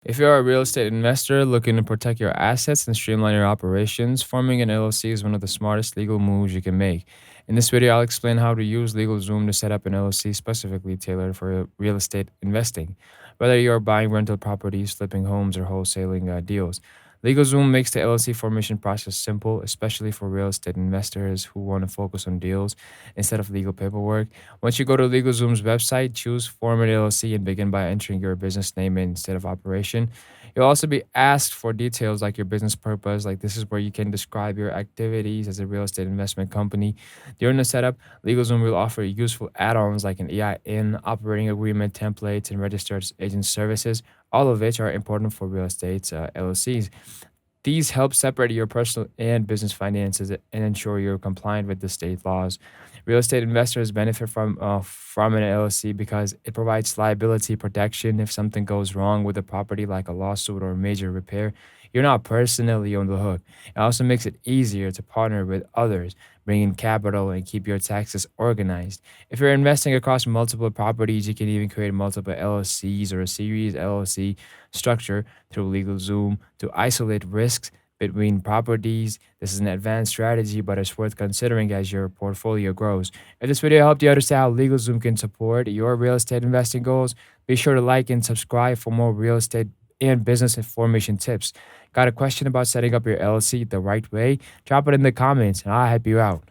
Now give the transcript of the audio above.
If you're a real estate investor looking to protect your assets and streamline your operations, forming an LLC is one of the smartest legal moves you can make. In this video, I'll explain how to use LegalZoom to set up an LLC specifically tailored for real estate investing, whether you're buying rental properties, flipping homes, or wholesaling deals. LegalZoom makes the LLC formation process simple, especially for real estate investors who want to focus on deals instead of legal paperwork. Once you go to LegalZoom's website, choose Form an LLC and begin by entering your business name instead of operation. You'll also be asked for details like your business purpose. Like this is where you can describe your activities as a real estate investment company. During the setup, LegalZoom will offer useful add-ons like an EIN, operating agreement templates, and registered agent services, all of which are important for real estate LLCs. These help separate your personal and business finances and ensure you're compliant with the state laws. Real estate investors benefit from an LLC because it provides liability protection. If something goes wrong with the property, like a lawsuit or a major repair, you're not personally on the hook. It also makes it easier to partner with others, bring in capital, and keep your taxes organized. If you're investing across multiple properties, you can even create multiple LLCs or a series LLC structure through LegalZoom to isolate risks between properties. This is an advanced strategy, but it's worth considering as your portfolio grows. If this video helped you understand how LegalZoom can support your real estate investing goals, be sure to like and subscribe for more real estate and business information tips. Got a question about setting up your LLC the right way? Drop it in the comments and I'll help you out.